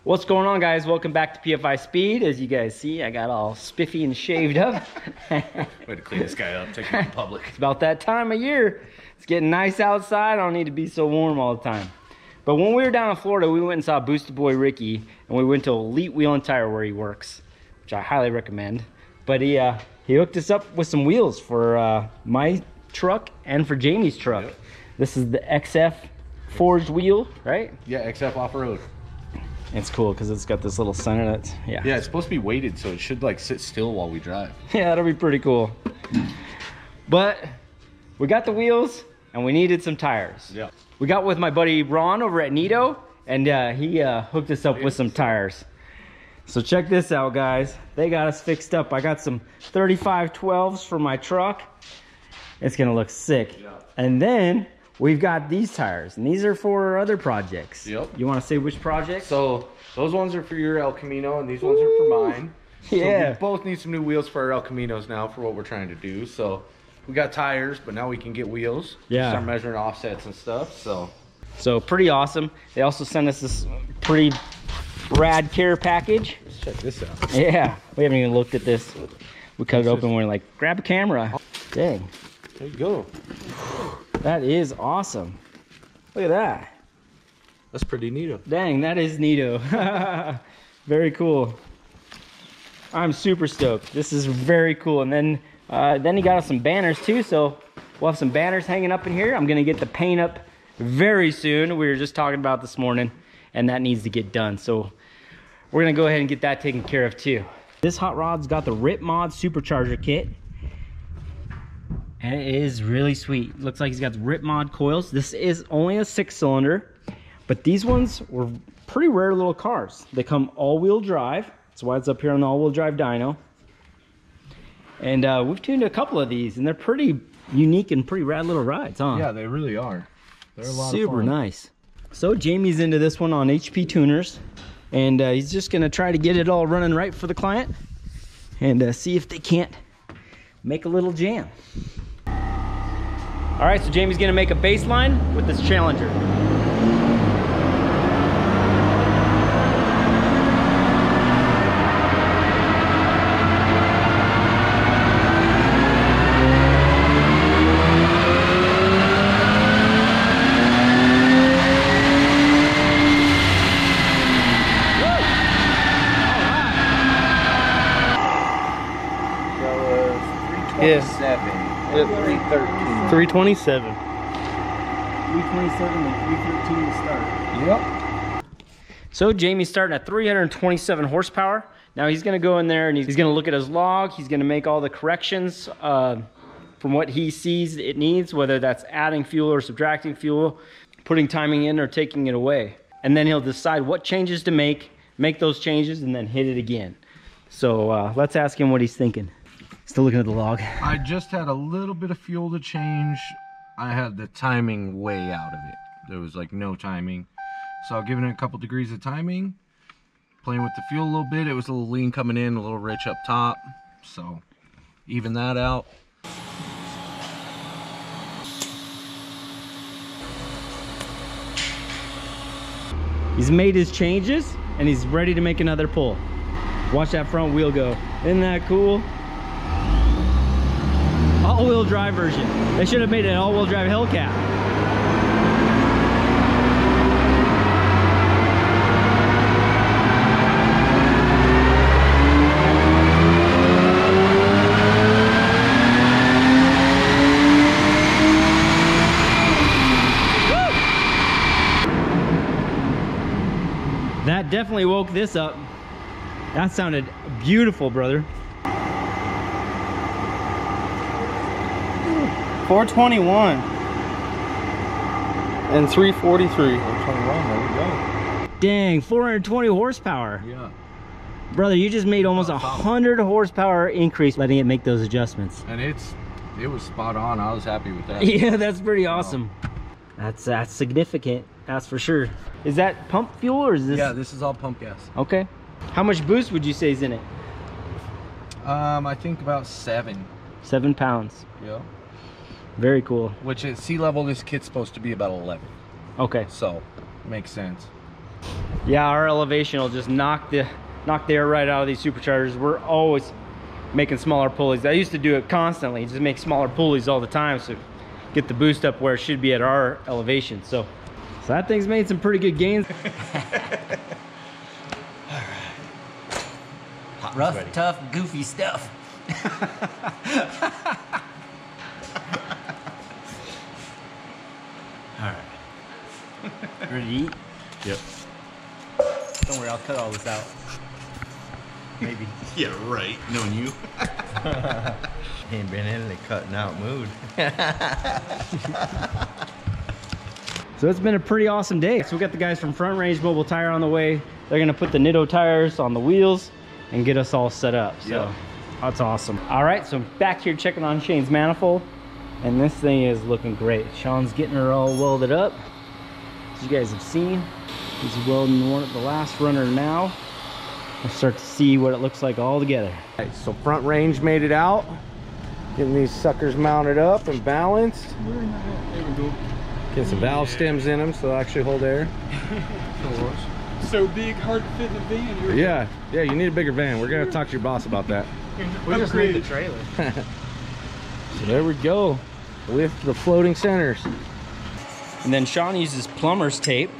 What's going on, guys? Welcome back to PFI Speed. As you guys see, I got all spiffy and shaved up. Way to clean this guy up, take him to public. It's about that time of year. It's getting nice outside. I don't need to be so warm all the time. But when we were down in Florida, we went and saw Boosted Boy Ricky, and we went to Elite Wheel and Tire where he works, which I highly recommend. But he hooked us up with some wheels for my truck and for Jamie's truck. Yep. This is the XF forged wheel, right? Yeah, XF off-road. It's cool because it's got this little center that's, yeah, it's supposed to be weighted, so it should like sit still while we drive. Yeah, that'll be pretty cool. But we got the wheels and we needed some tires. Yeah. We got with my buddy Ron over at Nito, and he hooked us up with some tires. So check this out, guys. They got us fixed up. I got some 3512s for my truck. It's gonna look sick. Yeah. And then we've got these tires, and these are for other projects. Yep. You want to say which project? So those ones are for your El Camino, and these ones are for mine. Yeah. So we both need some new wheels for our El Caminos now for what we're trying to do. So we got tires, but now we can get wheels. Yeah. Start measuring offsets and stuff. So pretty awesome. They also sent us this pretty rad care package. Let's check this out. Yeah. We haven't even looked at this. We cut it open and we're like, grab a camera. Dang. There you go. That is awesome. Look at that. That's pretty neato. Dang, that is neato. Very cool. I'm super stoked. This is very cool. And then he got us some banners too, so we'll have some banners hanging up in here. I'm gonna get the paint up very soon. We were just talking about this morning, and that needs to get done. So we're gonna go ahead and get that taken care of too. This hot rod's got the Rip Mod supercharger kit, and it is really sweet. Looks like he's got the Rip Mod coils. This is only a 6-cylinder, but these ones were pretty rare little cars. They come all-wheel drive. That's why it's up here on the all-wheel drive dyno. And we've tuned a couple of these, and they're pretty unique and pretty rad little rides, huh? Yeah, they really are. They're a lot of fun. Super nice. So Jamie's into this one on HP tuners, and he's just gonna try to get it all running right for the client and see if they can't make a little jam. All right, so Jamie's gonna make a baseline with this Challenger. Yes. 313. 327. 327 and 313 to start. Yep. So Jamie's starting at 327 horsepower. Now he's gonna go in there and he's gonna look at his log. He's gonna make all the corrections from what he sees it needs, whether that's adding fuel or subtracting fuel, putting timing in or taking it away. And then he'll decide what changes to make those changes, and then hit it again. So let's ask him what he's thinking. Still looking at the log. I just had a little bit of fuel to change. I had the timing way out of it. There was like no timing. So I'll give it a couple degrees of timing. Playing with the fuel a little bit. It was a little lean coming in, a little rich up top. So even that out. He's made his changes and he's ready to make another pull. Watch that front wheel go. Isn't that cool? All-wheel drive version. They should have made an all-wheel drive Hellcat. That definitely woke this up. That sounded beautiful, brother. 421 and 343. 421, there we go. Dang, 420 horsepower. Yeah. Brother, you just made almost 100 horsepower increase letting it make those adjustments. And it was spot on. I was happy with that. Yeah, that's pretty awesome. That's significant, that's for sure. Is that pump fuel or is this? Yeah, this is all pump gas. Okay. How much boost would you say is in it? I think about 7. 7 pounds. Yeah. Very cool. Which at sea level, this kit's supposed to be about 11. Okay. So, makes sense. Yeah, our elevation will just knock the air right out of these superchargers. We're always making smaller pulleys. I used to do it constantly, just make smaller pulleys all the time, so get the boost up where it should be at our elevation. So that thing's made some pretty good gains. Rough, tough, goofy stuff. All right. Ready to eat? Yep. Don't worry, I'll cut all this out. Maybe. Yeah, right. Knowing you. He ain't been in the cutting out mood. So it's been a pretty awesome day. So we got the guys from Front Range Mobile Tire on the way. They're gonna put the Nitto tires on the wheels and get us all set up. So yep. That's awesome. All right, so I'm back here checking on Shane's manifold, and this thing is looking great. Shawn's getting her all welded up. As you guys have seen, he's welding the last runner now. We'll start to see what it looks like all together. All right, so Front Range made it out. Getting these suckers mounted up and balanced. There we go. Get some valve stems in them so they'll actually hold air. So big, hard to fit in the van. Yeah, you need a bigger van. We're gonna talk to your boss about that. We just need the trailer. So there we go, with the floating centers. And then Shawn uses plumber's tape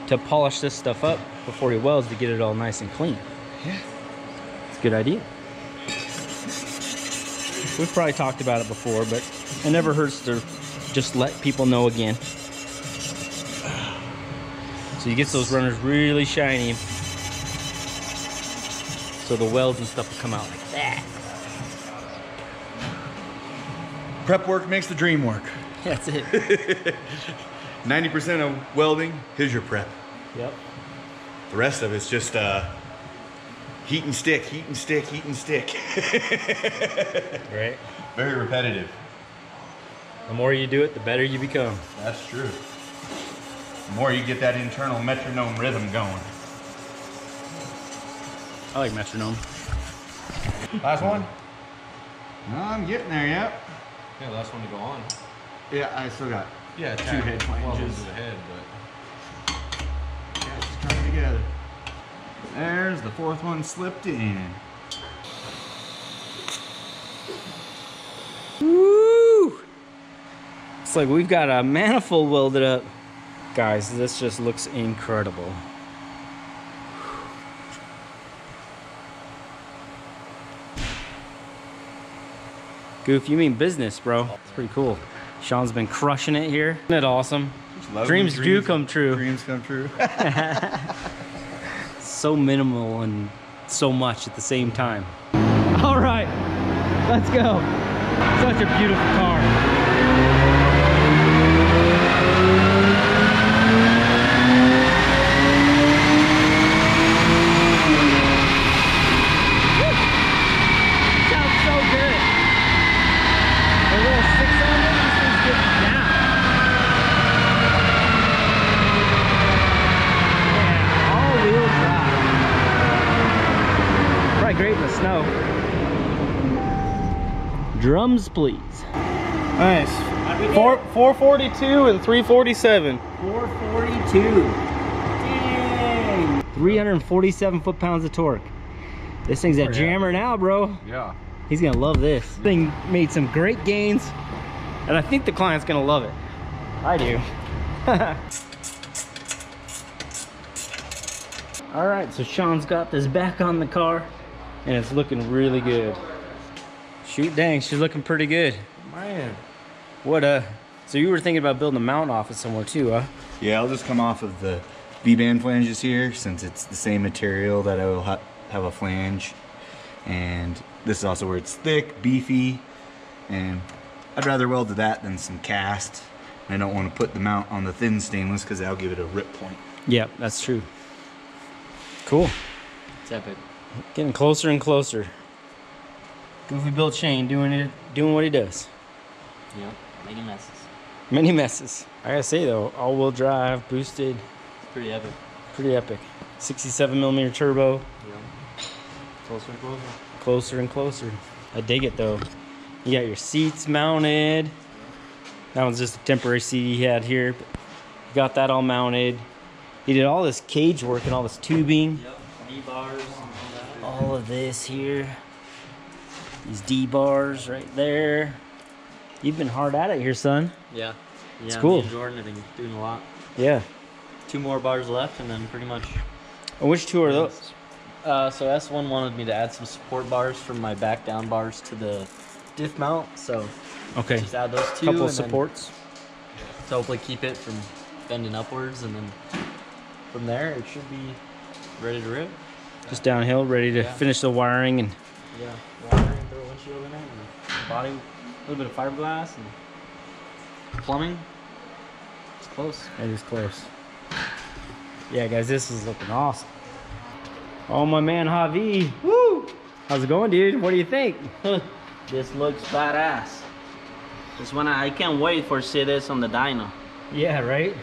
to polish this stuff up before he welds to get it all nice and clean. Yeah. It's a good idea. We've probably talked about it before, but it never hurts to just let people know again. So you get those runners really shiny, so the welds and stuff will come out like that. Prep work makes the dream work. That's it. 90% of welding, here's your prep. Yep. The rest of it's just heat and stick, heat and stick, heat and stick. Right. Very repetitive. The more you do it, the better you become. That's true. The more you get that internal metronome rhythm going. I like metronome. Last one? No, I'm getting there, yep. Yeah, last one to go on. Yeah, I still got Yeah, two head flanges. the head, but Yeah, it's coming together. There's the fourth one slipped in. Woo! It's like we've got a manifold welded up. Guys, this just looks incredible. Goof, you mean business, bro. It's pretty cool. Shawn's been crushing it here. Isn't it awesome? Dreams do come true. Dreams come true. So minimal and so much at the same time. All right, let's go. Such a beautiful car. Sounds so good. A little 6-cylinder, this thing's getting down. Yeah, all-wheel drive. Probably great in the snow. Drums, please. Nice. 442 and 347. 442. Dang. 347 foot-pounds of torque. This thing's a jammer now, bro. yeah. He's gonna love this. Thing made some great gains, and I think the client's gonna love it. I do. All right, so Shawn's got this back on the car, and it's looking really good. Shoot, dang, she's looking pretty good. Man. What so you were thinking about building a mount office somewhere too, huh? Yeah, I'll just come off of the V-band flanges here since it's the same material that I will have a flange. And this is also where it's thick, beefy, and I'd rather weld to that than some cast. I don't want to put the mount on the thin stainless because that'll give it a rip point. Yep, that's true. Cool. It's epic. Getting closer and closer. Goofybuilt Shane doing what he does. Yep. Many messes. Many messes. I gotta say though, all-wheel drive, boosted, It's pretty epic. pretty epic. 67mm turbo. Yep. Closer and closer. Closer and closer. I dig it though. You got your seats mounted. That one's just a temporary seat he had here. But you got that all mounted. He did all this cage work and all this tubing. Yep, D-bars. All of this here. These D-bars right there. You've been hard at it here, son. Yeah. It's Yeah, cool. me and Jordan have been doing a lot. Yeah. 2 more bars left, and then pretty much. And which two are those? So S1 wanted me to add some support bars from my back down bars to the diff mount. So Okay. just add those 2. Couple of and then supports. to hopefully keep it from bending upwards, and then from there it should be ready to rip. Just downhill, ready to finish the wiring and Yeah, water and throw a windshield in it, and body, a little bit of fiberglass and plumbing. It's close. it is close. Yeah, guys, this is looking awesome. Oh, my man Javi. Woo! How's it going, dude? What do you think? This looks badass. This one, I can't wait for see this on the dyno. Yeah, right?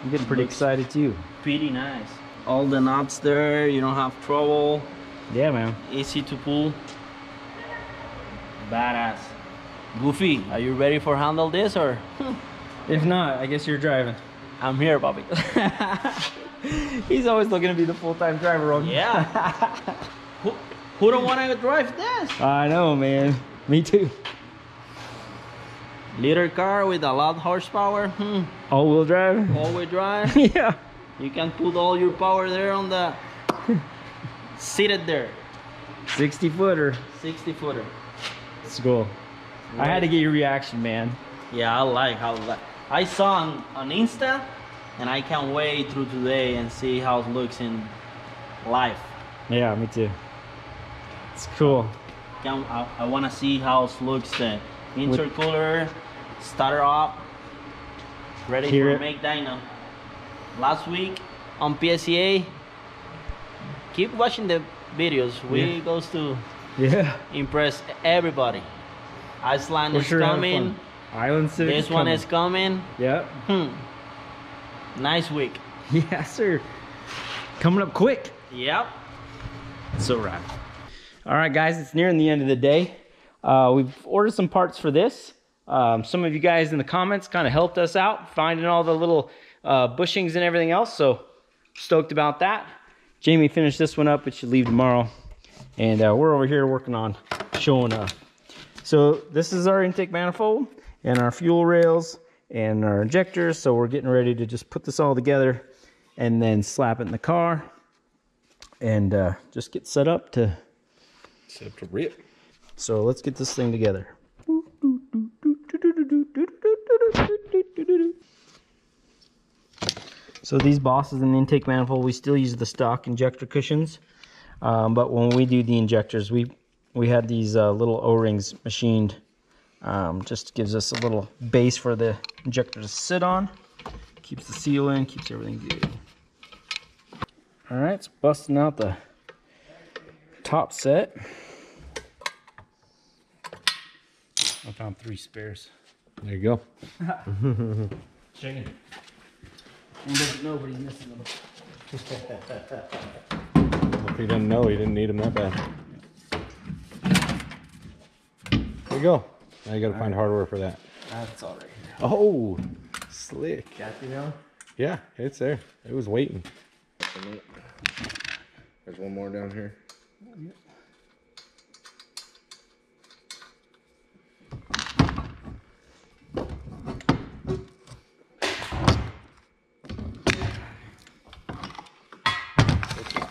I'm getting pretty excited too. Pretty nice. All the knots there, you don't have trouble. Yeah, man. Easy to pull. Badass. Goofy, are you ready for handle this or? If not, I guess you're driving. I'm here, Bobby. He's always looking to be the full-time driver on. Yeah. who don't want to drive this? I know, man. Me too. Little car with a lot of horsepower. All-wheel drive? All-wheel drive. Yeah. You can put all your power there on the seated there. 60-footer. 60-footer. It's cool. I had to get your reaction, man. Yeah, I like how that. I saw on Insta, and I can't wait through today and see how it looks in live. Yeah, me too. It's cool. I want to see how it looks. The intercooler, starter up, ready Hear for it. make dyno. Last week on PSEA, keep watching the videos. We goes to impress everybody. Iceland We're is sure having coming. fun. Island Civic. This one is coming. Yep. Nice week. Yeah, sir. Coming up quick. Yep. So rad. All right, guys, it's nearing the end of the day. We've ordered some parts for this. Some of you guys in the comments kind of helped us out finding all the little bushings and everything else, so stoked about that. Jamie finished this one up. It should leave tomorrow. And we're over here working on SHO'NUFF. So this is our intake manifold and our fuel rails and our injectors. So we're getting ready to just put this all together and then slap it in the car and just get set up to rip. So let's get this thing together. So these bosses in the intake manifold, we still use the stock injector cushions, but when we do the injectors, we had these little O-rings machined. Just gives us a little base for the injector to sit on. Keeps the seal in, keeps everything good. All right, it's busting out the top set. I found 3 spares. There you go. Chicken. And doesn't know, but he's missing them. If he didn't know, he didn't need them that bad. There you go. Now you gotta find hardware for that. That's all right. Oh, slick. Got you now? Yeah, it's there. It was waiting. There's one more down here.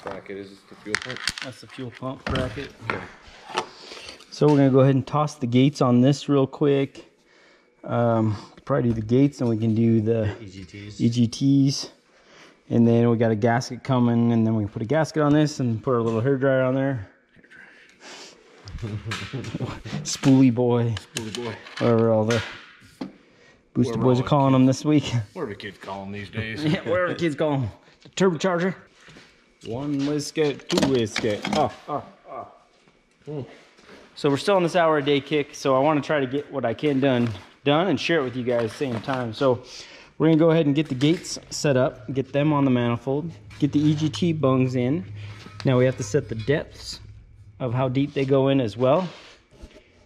Bracket is the fuel pump. That's the fuel pump bracket. So we're gonna go ahead and toss the gates on this real quick. Probably do the gates, and we can do the EGTs. And then we got a gasket coming, and then we can put a gasket on this and put our little hair dryer on there. Spoolie boy. Whatever all the booster boys are calling them this week. What do the kids call them these days? Yeah, whatever the kids call them. The turbocharger. 1 wasket, 2 wasket. So we're still on this hour a day kick, so I want to try to get what I can done and share it with you guys at the same time. So we're gonna go ahead and get the gates set up, get them on the manifold, get the EGT bungs in. Now we have to set the depths of how deep they go in as well.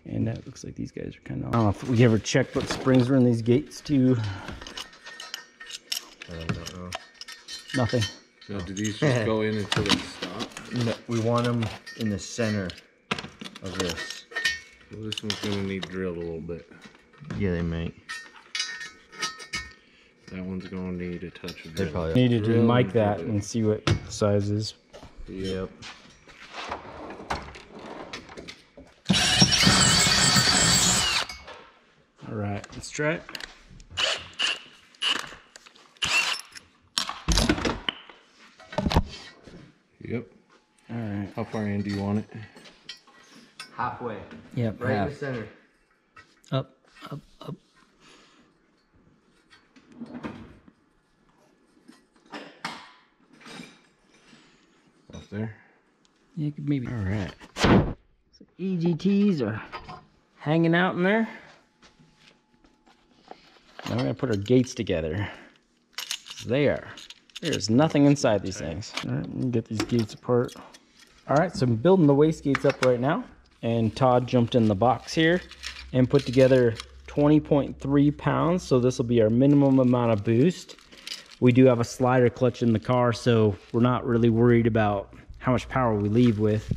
And that looks like these guys are kind of, I don't know if we ever checked what springs are in these gates too. I don't know. Nothing. So do these just go in until they stop? No, we want them in the center of this. Well, this one's gonna need drilled a little bit. Yeah, they may. That one's gonna need a touch of They drill. probably. Needed to Drill mic and that drill it. and see what the size is. Yep. All right, let's try it. Yep. All right. How far in do you want it? Halfway. Yep. Right in half. the center. Up, up, up. Up there. You could maybe. All right. So EGTs are hanging out in there. Now we're gonna put our gates together. There's nothing inside these things. All right, let me get these gates apart. All right, so I'm building the waste gates up right now, and Todd jumped in the box here and put together 20.3 pounds. So this will be our minimum amount of boost. We do have a slider clutch in the car, so we're not really worried about how much power we leave with.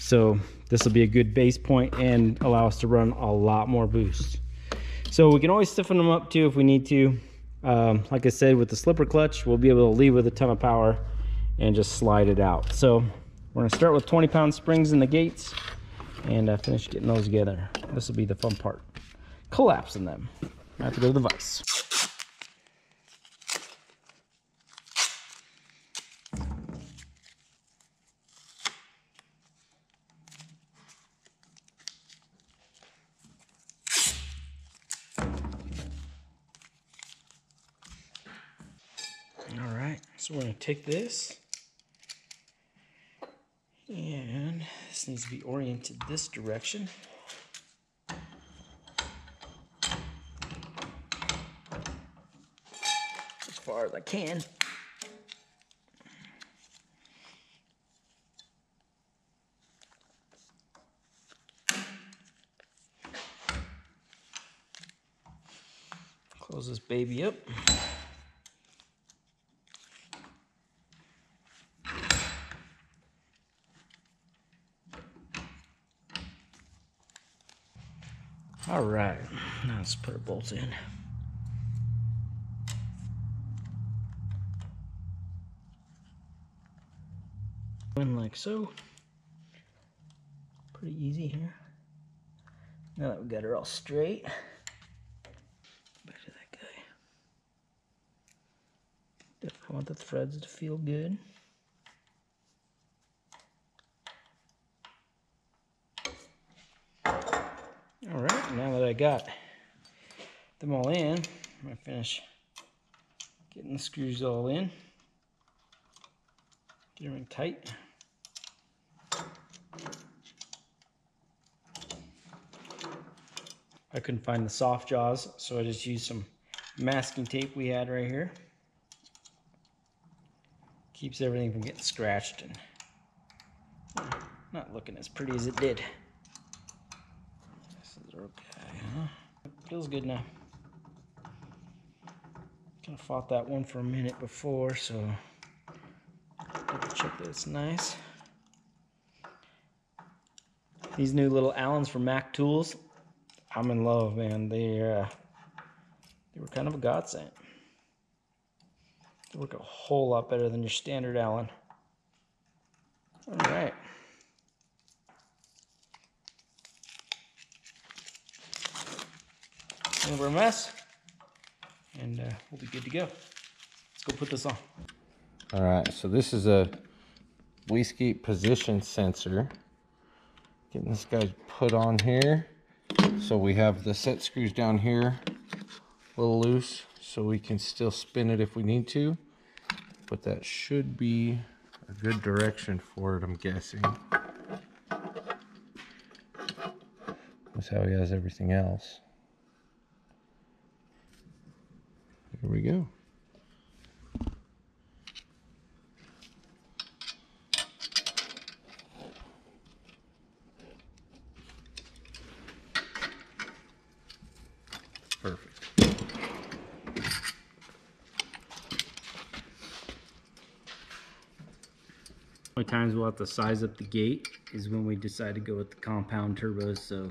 So this will be a good base point and allow us to run a lot more boost. So we can always stiffen them up too if we need to. Like I said, with the slipper clutch, we'll be able to leave with a ton of power and just slide it out. So we're gonna start with 20-pound springs in the gates and finish getting those together. This will be the fun part, collapsing them. I have to go to the vise. All right, so we're gonna take this, and this needs to be oriented this direction. As far as I can. Close this baby up. All right, now let's put our bolts in. And like so. Pretty easy here. Now that we got her all straight, back to that guy. Definitely want the threads to feel good. All right, now that I got them all in, I'm gonna finish getting the screws all in. Get everything tight. I couldn't find the soft jaws, so I just used some masking tape we had right here. Keeps everything from getting scratched and not looking as pretty as it did. Okay, huh? Feels good now. Kind of fought that one for a minute before, so double check that it's nice. These new little Allens from Mac Tools, I'm in love, man. They were kind of a godsend. They work a whole lot better than your standard Allen. All right. Over a mess, and we'll be good to go. Let's go put this on. All right, so this is a wastegate position sensor. Getting this guy put on here. So we have the set screws down here, a little loose, so we can still spin it if we need to. But that should be a good direction for it, I'm guessing. That's how he has everything else. Here we go. Perfect. Only times we'll have to size up the gate is when we decide to go with the compound turbos. So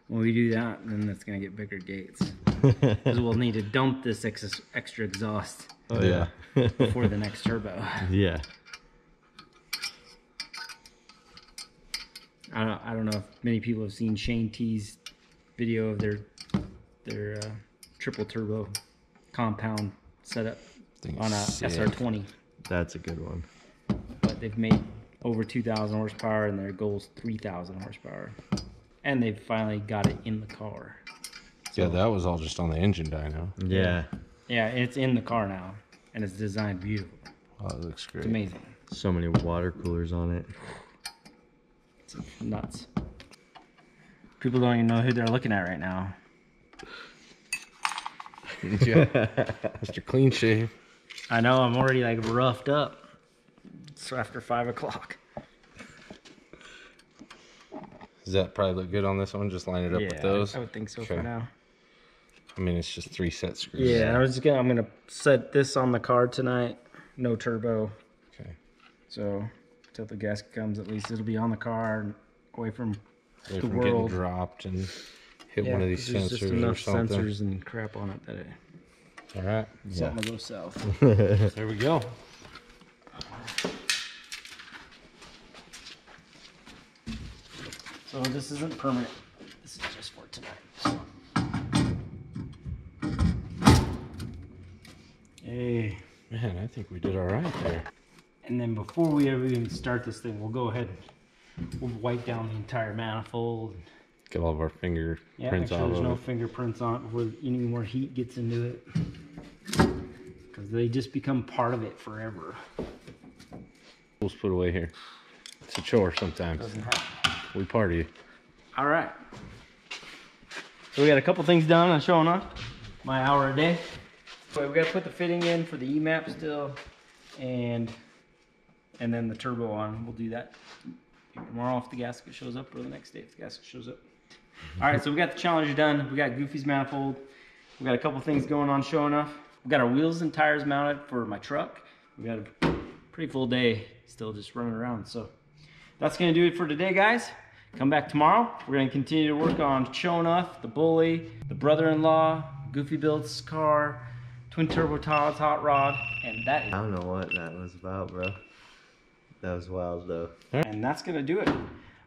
when we do that, then that's gonna get bigger gates. Because we'll need to dump this extra exhaust before the next turbo. Yeah. I don't know if many people have seen Shane T's video of their triple turbo compound setup on a SR20. That's a good one. But they've made over 2,000 horsepower and their goal is 3,000 horsepower. And they've finally got it in the car. Yeah, that was all just on the engine dyno. Yeah. Yeah, it's in the car now. And it's designed beautiful. Oh, it looks great. It's amazing. So many water coolers on it. It's nuts. People don't even know who they're looking at right now. Yeah. Mr. Clean Shave. I know, I'm already like roughed up. It's after 5 o'clock. Does that probably look good on this one? Just line it up with those? I would think so Okay. for now. I mean, it's just 3 set screws. Yeah, I'm gonna set this on the car tonight. No turbo. Okay. So until the gasket comes, at least it'll be on the car and away from Away the from world. getting dropped and hit one of these there's just sensors or enough something. sensors and crap on it that it All right. something will go south. There we go. So this isn't permanent. This is just for tonight. So. Hey. Man, I think we did all right there. And then before we ever even start this thing, we'll go ahead and we'll wipe down the entire manifold. Get all of our fingerprints Yeah, make sure off there's of no it. fingerprints on it before any more heat gets into it. Because they just become part of it forever. Tools put away here. It's a chore sometimes. Doesn't happen. We party. All right. So we got a couple things done on showing off. My hour a day. So we got to put the fitting in for the EMAP still, and then the turbo on. We'll do that tomorrow if the gasket shows up, or the next day if the gasket shows up. All right, so we got the Challenger done. We got Goofy's manifold. We got a couple things going on showing off. We got our wheels and tires mounted for my truck. We got a pretty full day still just running around. So that's gonna do it for today, guys. Come back tomorrow. We're gonna continue to work on SHO'NUFF, the Bully, the brother-in-law, Goofybuilt's car, twin turbo Todd's hot rod, and that is. I don't know what that was about, bro. That was wild, though. And that's gonna do it.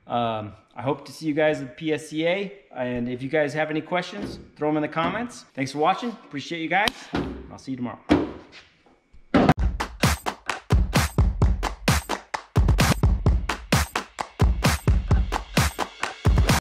I hope to see you guys at PSCA, and if you guys have any questions, throw them in the comments. Thanks for watching. Appreciate you guys. I'll see you tomorrow.